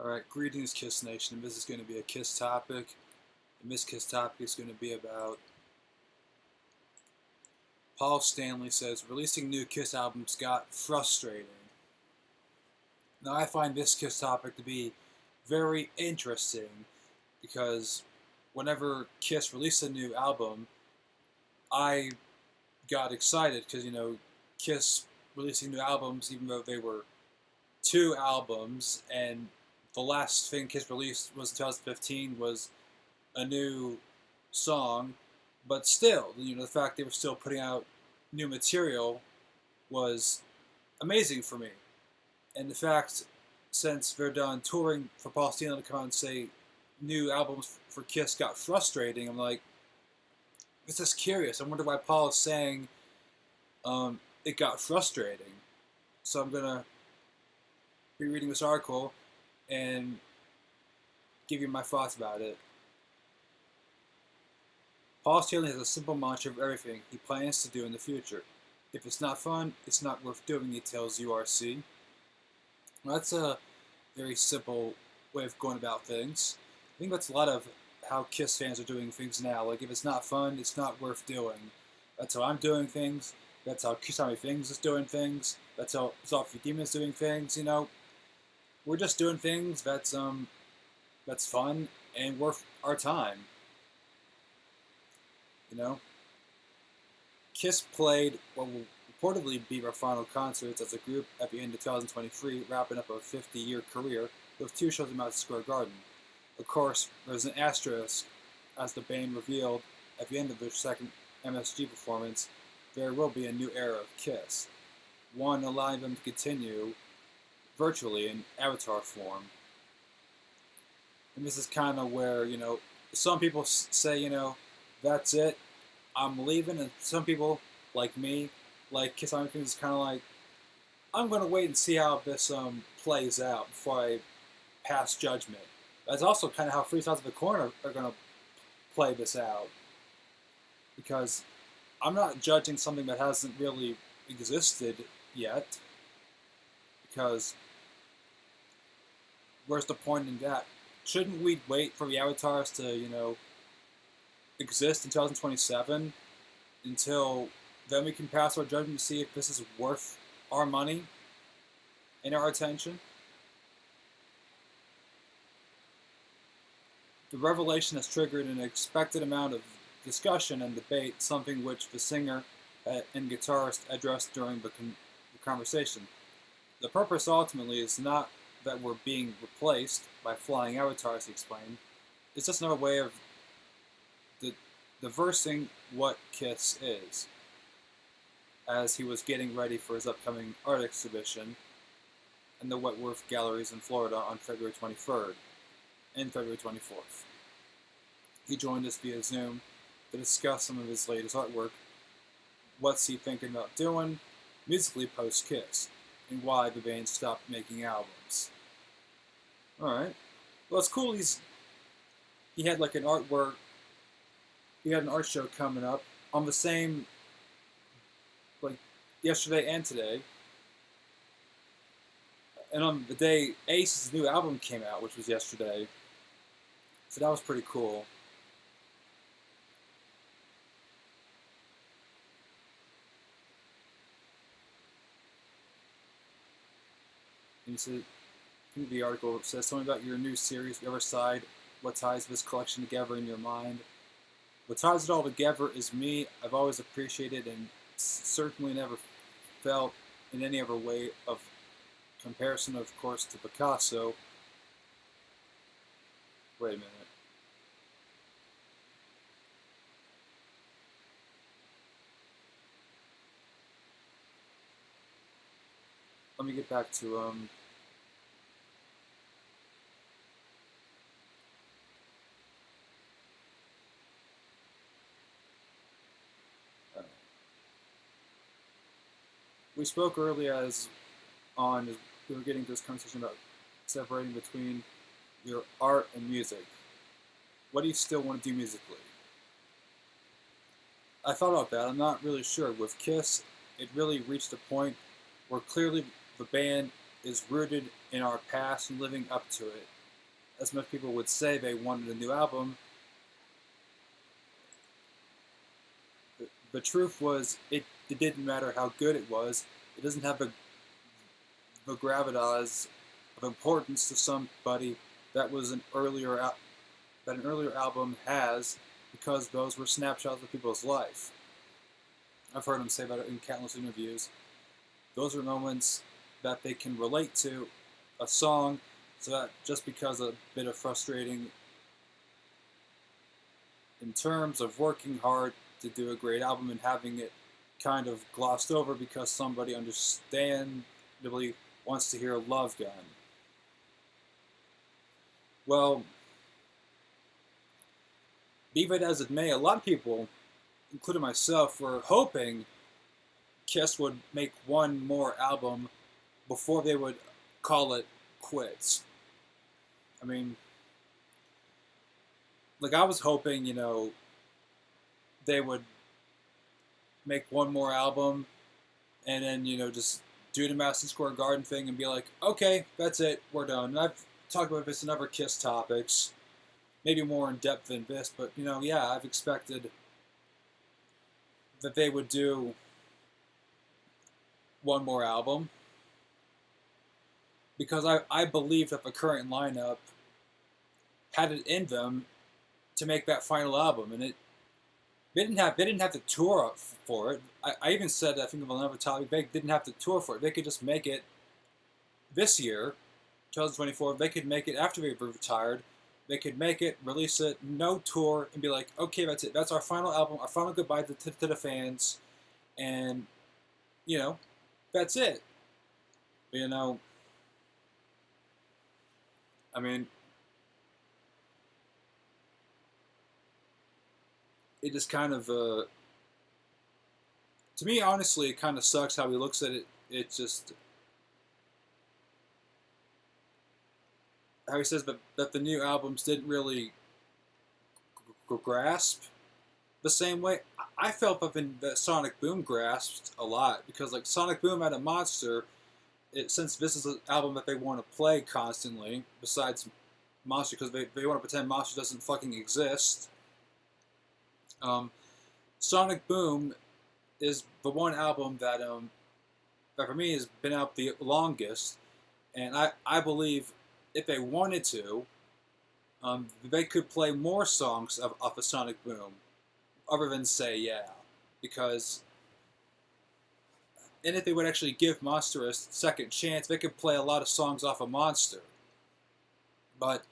Alright, greetings Kiss Nation. This is going to be a Kiss topic. And this Kiss topic is going to be about Paul Stanley says releasing new Kiss albums got frustrating. Now I find this Kiss topic to be very interesting because whenever Kiss released a new album, I got excited because, Kiss releasing new albums, even though they were two albums, and the last thing Kiss released was in 2015 was a new song, but still, the fact they were still putting out new material was amazing for me. And the fact, since they're done touring, for Paul Stanley to come out and say new albums for Kiss got frustrating, I'm like, this is curious. I wonder why Paul is saying it got frustrating. So I'm going to be reading this article and give you my thoughts about it. Paul Stanley has a simple mantra for everything he plans to do in the future. If it's not fun, it's not worth doing, he tells URC. Well, that's a very simple way of going about things. I think that's a lot of how Kiss fans are doing things now. Like, if it's not fun, it's not worth doing. That's how I'm doing things. That's how Kiss Army Things is doing things. That's how Soft Demons is doing things, We're just doing things that's fun and worth our time. Kiss played what will reportedly be their final concerts as a group at the end of 2023, wrapping up a 50-year career with two shows in Madison Square Garden. Of course, there's an asterisk, as the band revealed at the end of their second MSG performance. There will be a new era of Kiss, one allowing them to continue virtually in avatar form. And this is kind of where, some people say, that's it, I'm leaving, and some people, like me, like Kiss Army Things, is kind of like, I'm going to wait and see how this plays out before I pass judgment. That's also kind of how Three Sides of the Corner are going to play this out. Because I'm not judging something that hasn't really existed yet. Because where's the point in that? Shouldn't we wait for the avatars to, exist in 2027 until then we can pass our judgment to see if this is worth our money and our attention? The revelation has triggered an expected amount of discussion and debate, something which the singer and guitarist addressed during the conversation. The purpose ultimately is not that we're being replaced by flying avatars, he explained. It's just another way of diversing what Kiss is, as he was getting ready for his upcoming art exhibition in the Wentworth Galleries in Florida on February 23rd and February 24th. He joined us via Zoom to discuss some of his latest artwork, what's he thinking about doing musically post-Kiss, and why the band stopped making albums. Alright. Well, it's cool he had like an artwork, he had an art show coming up on the same, like, yesterday and today. And on the day Ace's new album came out, which was yesterday. So that was pretty cool. And you see, the article says something about your new series, The Other Side, what ties this collection together in your mind. What ties it all together is me. I've always appreciated and certainly never felt in any other way of comparison, of course, to Picasso. Wait a minute. Let me get back to we spoke earlier as we were getting this conversation about separating between your art and music. What do you still want to do musically? I thought about that. I'm not really sure. With Kiss, it really reached a point where clearly the band is rooted in our past and living up to it. As much people would say they wanted a new album, the truth was it didn't matter how good it was. It doesn't have the gravitas of importance to somebody that was that an earlier album has, because those were snapshots of people's life. I've heard them say that in countless interviews. Those are moments that they can relate to a song, so that just because a bit of frustrating in terms of working hard to do a great album and having it kind of glossed over because somebody understandably wants to hear Love Gun. Well, be that as it may, a lot of people, including myself, were hoping Kiss would make one more album before they would call it quits. I mean, like, I was hoping, they would make one more album and then, just do the Madison Square Garden thing and be like, okay, that's it, we're done. And I've talked about this in other Kiss topics, maybe more in depth than this, but, yeah, I've expected that they would do one more album, because I believe that the current lineup had it in them to make that final album, and they didn't have to tour for it. I even said, I think of another topic, they didn't have to tour for it. They could just make it this year, 2024. They could make it after they were retired. They could make it, release it, no tour, and be like, okay, that's it. That's our final album, our final goodbye to the fans, and that's it. I mean, it just kind of, to me, honestly, it kind of sucks how he looks at it. It's just, how he says that the new albums didn't really grasp the same way. I felt that Sonic Boom grasped a lot, because, like, Sonic Boom had a monster. Since this is an album that they want to play constantly, besides Monster, because they want to pretend Monster doesn't fucking exist. Sonic Boom is the one album that for me has been out the longest, and I believe if they wanted to, they could play more songs off of Sonic Boom, other than Say Yeah, because, and if they would actually give Monster a second chance, they could play a lot of songs off of Monster. But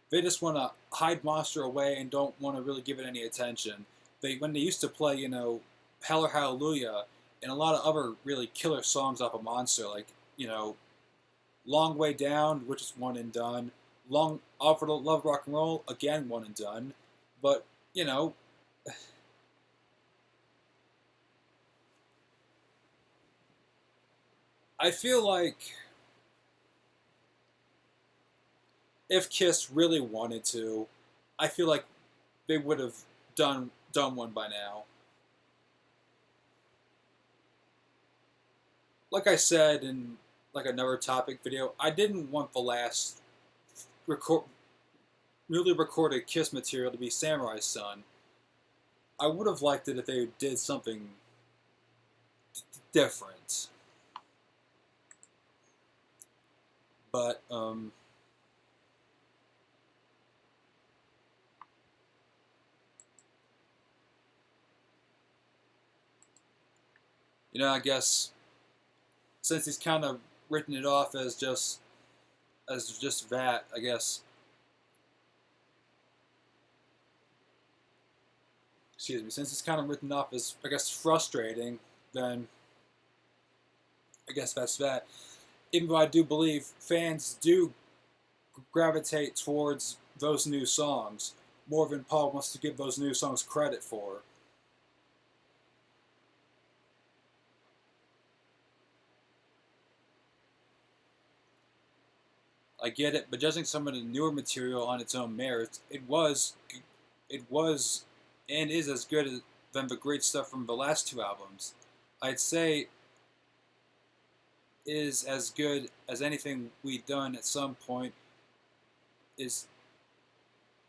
they just want to hide Monster away and don't want to really give it any attention. When they used to play, Hell or Hallelujah and a lot of other really killer songs off of Monster, like, Long Way Down, which is one and done. All for the Love Rock and Roll, again, one and done. But, I feel like if Kiss really wanted to, I feel like they would have done one by now. Like I said in like another topic video, I didn't want the last newly recorded Kiss material to be Samurai Son. I would have liked it if they did something different. But, I guess since he's kind of written it off as just that, I guess. Excuse me. Since it's kind of written off as, I guess, frustrating, then I guess that's that. Even though I do believe fans do gravitate towards those new songs more than Paul wants to give those new songs credit for. I get it, but judging some of the newer material on its own merits, it was, and is as good than the great stuff from the last two albums. I'd say is as good as anything we'd done at some point. Is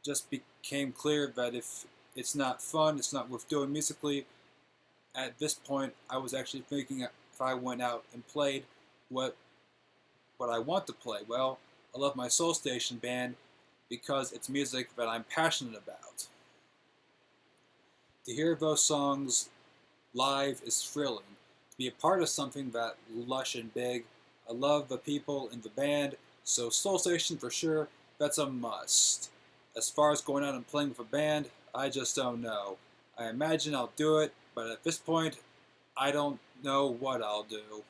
just became clear that if it's not fun, it's not worth doing musically. At this point, I was actually thinking if I went out and played what what I want to play. Well, I love my Soul Station band because it's music that I'm passionate about. To hear those songs live is thrilling. To be a part of something that lush and big, I love the people in the band, so Soul Station for sure, that's a must. As far as going out and playing with a band, I just don't know. I imagine I'll do it, but at this point, I don't know what I'll do.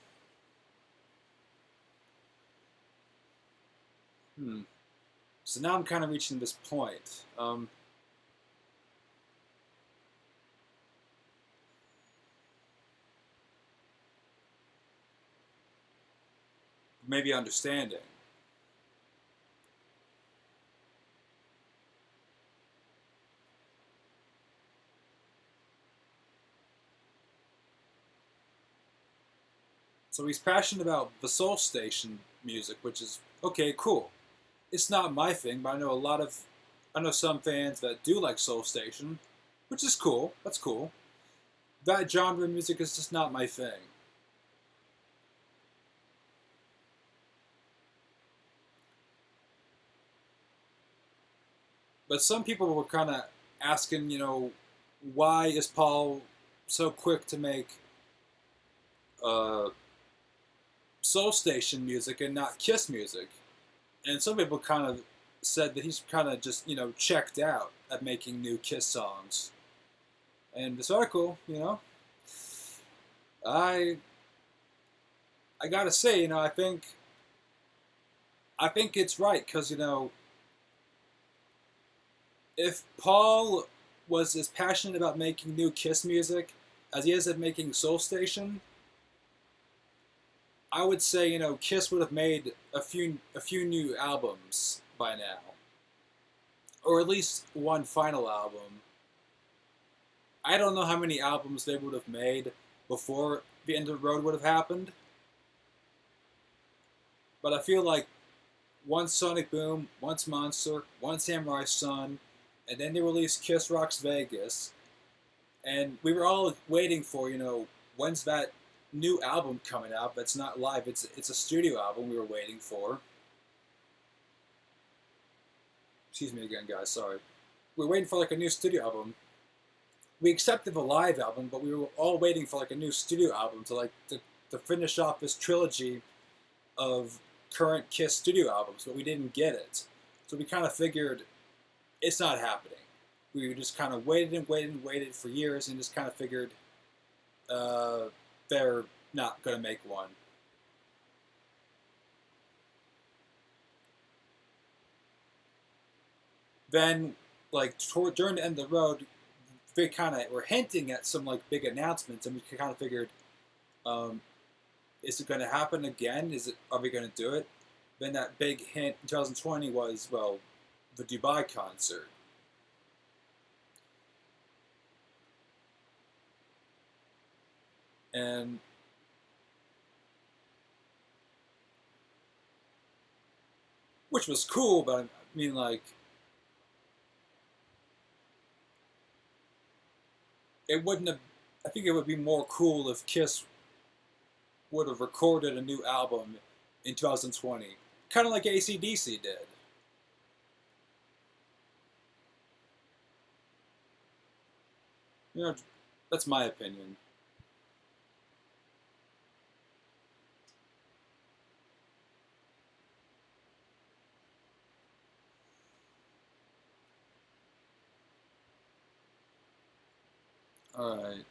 Hmm. So now I'm kind of reaching this point. Maybe understanding. So he's passionate about the Soul Station music, which is okay, cool. It's not my thing, but I know some fans that do like Soul Station, which is cool. That's cool. That genre of music is just not my thing. But some people were kind of asking, why is Paul so quick to make uh, Soul Station music and not Kiss music? And some people kind of said that he's kind of just, checked out at making new Kiss songs. And this article, I I gotta say, I think it's right because if Paul was as passionate about making new Kiss music as he is at making Soul Station, I would say Kiss would have made a few new albums by now, or at least one final album. I don't know how many albums they would have made before the end of the road would have happened, but I feel like once Sonic Boom, once Monster, once Samurai Sun, and then they released Kiss Rocks Vegas, and we were all waiting for when's that new album coming out that's not live. It's a studio album we were waiting for. Excuse me again, guys. Sorry. We were waiting for like a new studio album. We accepted the live album, but we were all waiting for like a new studio album to finish off this trilogy of current Kiss studio albums, but we didn't get it. So we kind of figured it's not happening. We just kind of waited and waited and waited for years and just kind of figured they're not going to make one. Then, like, during the end of the road, they kind of were hinting at some, like, big announcements, and we kind of figured, um, is it going to happen again? Are we going to do it? Then that big hint in 2020 was, well, the Dubai concert. And which was cool, but I mean, like, it wouldn't have. I think it would be more cool if Kiss would have recorded a new album in 2020, kind of like AC/DC did. You know, that's my opinion. All right,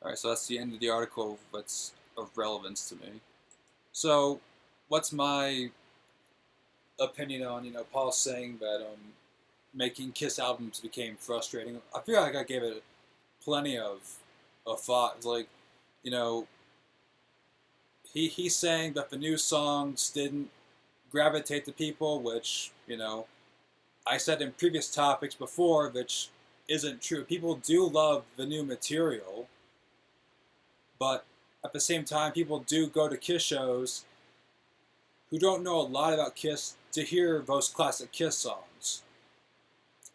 all right. So that's the end of the article. That's of relevance to me. So, what's my opinion on Paul saying that making Kiss albums became frustrating? I feel like I gave it plenty of thought. It's like, you know, he's saying that the new songs didn't gravitate to people, which I said in previous topics before, which isn't true. People do love the new material, but at the same time, people do go to Kiss shows who don't know a lot about Kiss to hear those classic Kiss songs.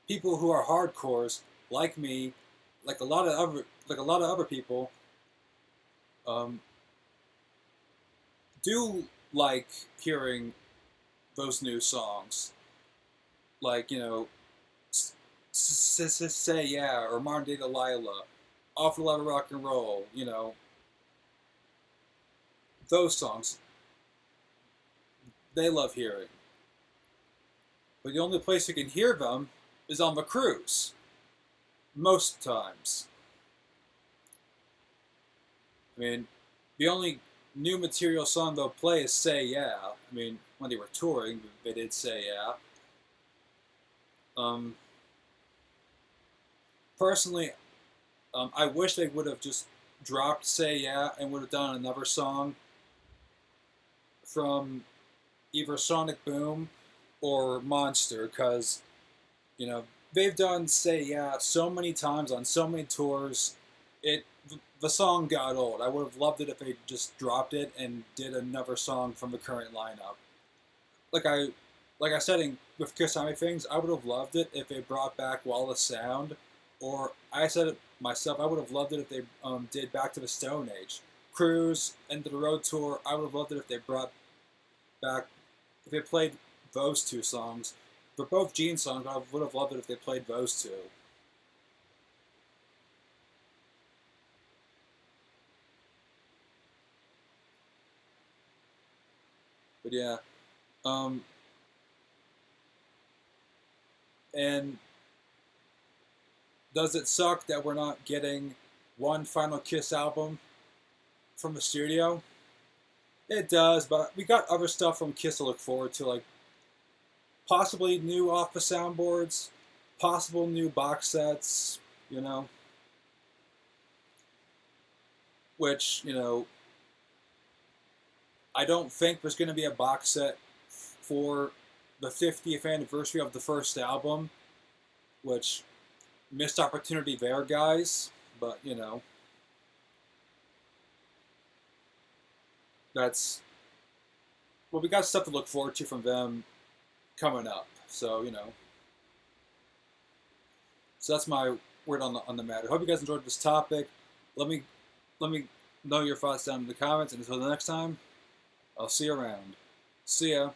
People who are hardcores, like me, like a lot of other people, um, do like hearing those new songs, like Say Yeah or Modern Day Delilah, Awful Lot of Rock and Roll. Those songs they love hearing. But the only place you can hear them is on the cruise, most times. I mean, the only new material song they'll play is Say Yeah. I mean, when they were touring, they did Say Yeah. Um, Personally, I wish they would have just dropped Say Yeah and would have done another song from either Sonic Boom or Monster, because, you know, they've done Say Yeah so many times on so many tours. The song got old. I would have loved it if they just dropped it and did another song from the current lineup. Like I like I said with Kiss Army Things, I would have loved it if they brought back Wall of Sound, or I said it myself, I would have loved it if they did Back to the Stone Age. Cruise, End of the Road Tour, I would have loved it if they brought back, if they played those two songs. For both Gene songs, I would have loved it if they played those two. But yeah, um, and does it suck that we're not getting one final Kiss album from the studio? It does, but we got other stuff from Kiss to look forward to, like possibly new off the soundboards, possible new box sets, which, I don't think there's going to be a box set for the 50th anniversary of the first album, which missed opportunity there, guys. But, that's, well, we got stuff to look forward to from them coming up. So, so that's my word on the matter. Hope you guys enjoyed this topic. Let me know your thoughts down in the comments, and until the next time, I'll see you around. See ya.